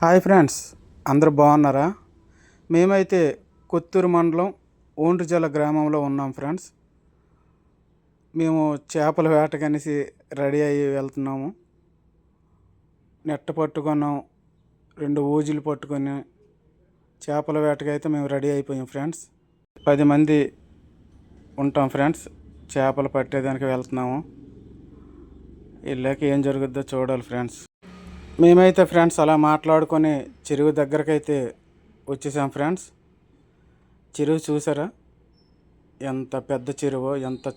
Hi friends, అందరూ బాగున్నారా? మేమైతే కొత్తూరు మండలం ఓండ్రుజల గ్రామంలో ఉన్నాం ఫ్రెండ్స్. మేము చేపల వేటకనేసి రెడీ అయ్యి వెళ్తున్నాము. నెట్ట పట్టుకున్నాం, 2 ఊజులు పట్టుకొని చేపల వేటకైతే మేము రెడీ అయిపోయాం ఫ్రెండ్స్. 10 మంది ఉంటాం ఫ్రెండ్స్. చేపలు పట్టేదానికి వెళ్తున్నాము. వెళ్ళాక ఏం జరుగుద్దో చూడాలి ఫ్రెండ్స్. మేమైతే ఫ్రెండ్స్ అలా మాట్లాడుకొని చెరువు దగ్గరకైతే వచ్చేసాం ఫ్రెండ్స్. చెరువు చూసారా, ఎంత పెద్ద చెరువు,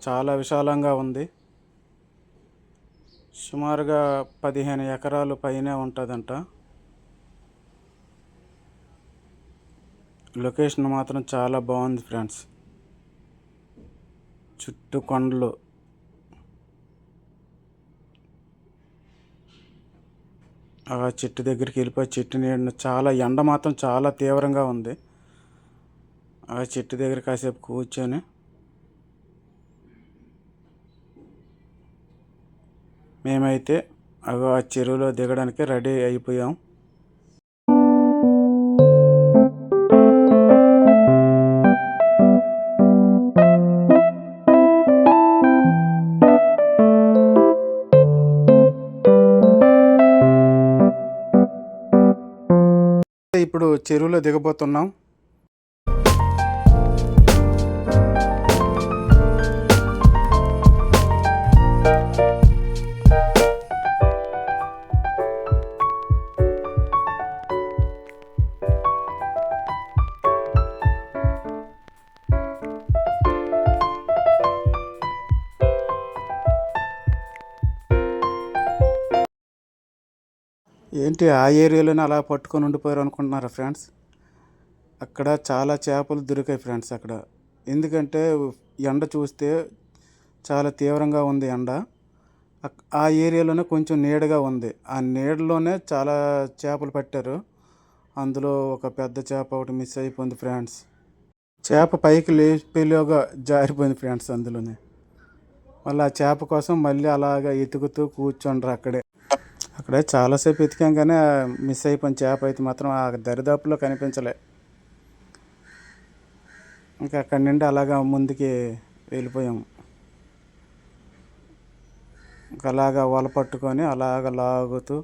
చాలా విశాలంగా ఉంది. సుమారుగా 15 ఎకరాలు పైనే ఉంటుందంట. లొకేషన్ మాత్రం చాలా బాగుంది ఫ్రెండ్స్. చుట్టూ కొండలు, ఆ చెట్టు దగ్గరికి వెళ్ళిపోయి చెట్టు నీడన చాలా ఎండ మాత్రం చాలా తీవ్రంగా ఉంది. ఆ చెట్టు దగ్గర కాసేపు కూర్చొని మేమైతే ఆ చెరువులో దిగడానికి రెడీ అయిపోయాం. ఇప్పుడు చెరువులో దిగబోతున్నాం. ఏంటి ఆ ఏరియాలోనే అలా పట్టుకొని ఉండిపోయారు అనుకుంటున్నారా ఫ్రెండ్స్? అక్కడ చాలా చేపలు దొరికాయి ఫ్రెండ్స్ అక్కడ. ఎందుకంటే ఎండ చూస్తే చాలా తీవ్రంగా ఉంది ఎండ. ఆ ఏరియాలోనే కొంచెం నీడగా ఉంది. ఆ నీడలోనే చాలా చేపలు పట్టారు. అందులో ఒక పెద్ద చేప ఒకటి మిస్ అయిపోయింది ఫ్రెండ్స్. చేప పైకి లేపిలోగా జారిపోయింది ఫ్రెండ్స్. అందులోనే మళ్ళీ ఆ చేప కోసం మళ్ళీ అలాగా ఎతుకుతూ కూర్చోండ్రు అక్కడే చాలాసేపు ఎతికాం, కానీ మిస్ అయిపోయిన చేప అయితే మాత్రం ఆ దరిదాపులో కనిపించలే. ఇంకా అక్కడి నుండి అలాగా ముందుకి వెళ్ళిపోయాము. ఇంకా అలాగా వల పట్టుకొని అలాగ లాగుతూ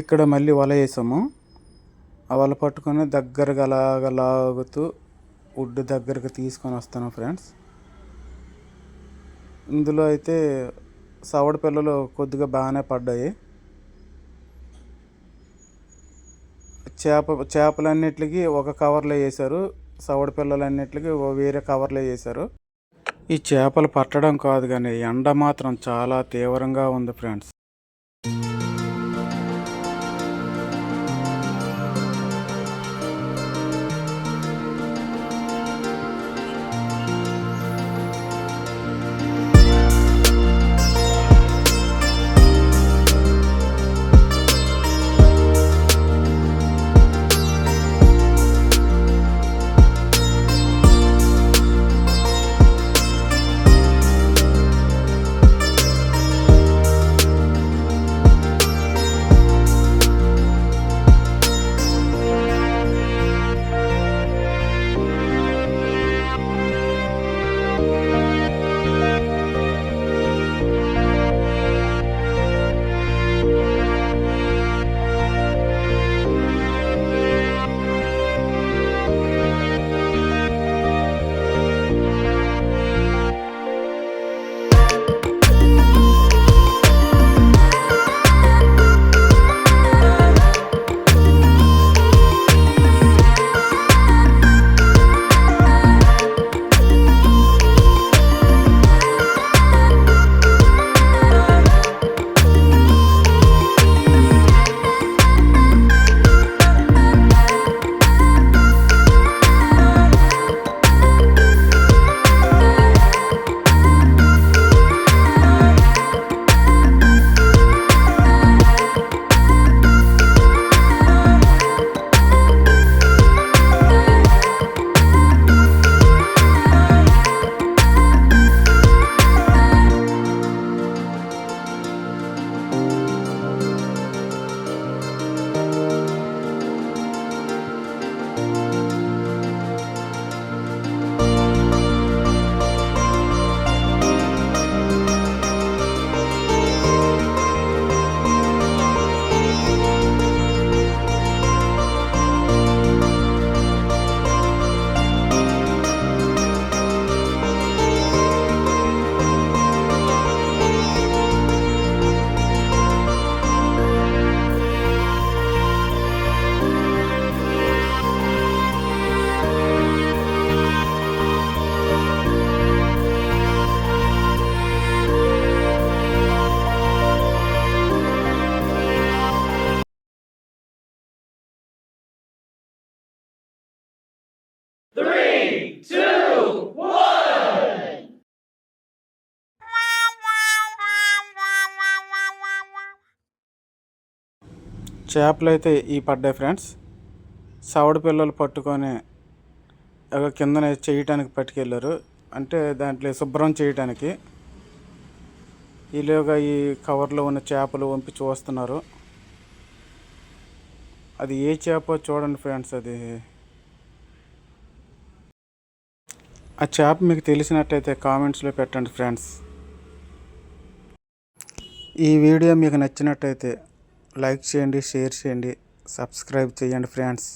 ఇక్కడ మళ్ళీ వల వేసాము. ఆ వల పట్టుకొని దగ్గరగా అలాగ లాగుతూ ఒడ్డు దగ్గరకు తీసుకొని వస్తాను ఫ్రెండ్స్. ఇందులో అయితే సవడ పిల్లలు కొద్దిగా బాగానే పడ్డాయి. చేపలన్నిటికి ఒక కవర్లో వేశారు, సవడ పిల్లలన్నిటికి వేరే కవర్లో వేశారు. ఈ చేపలు పట్టడం కాదు, కానీ ఎండ మాత్రం చాలా తీవ్రంగా ఉంది ఫ్రెండ్స్. చేపలు అయితే ఈ పడ్డాయి ఫ్రెండ్స్. సవడ పిల్లలు పట్టుకొని కిందన చేయటానికి పట్టుకెళ్ళారు, అంటే దాంట్లో శుభ్రం చేయటానికి. ఈలోగా ఈ కవర్లో ఉన్న చేపలు వంపి చూస్తున్నారు. అది ఏ చేప చూడండి ఫ్రెండ్స్. అది ఆ చేప మీకు తెలిసినట్టయితే కామెంట్స్లో పెట్టండి ఫ్రెండ్స్. ఈ వీడియో మీకు నచ్చినట్టయితే లైక్ చేయండి, షేర్ చేయండి, సబ్స్క్రైబ్ చేయండి ఫ్రెండ్స్.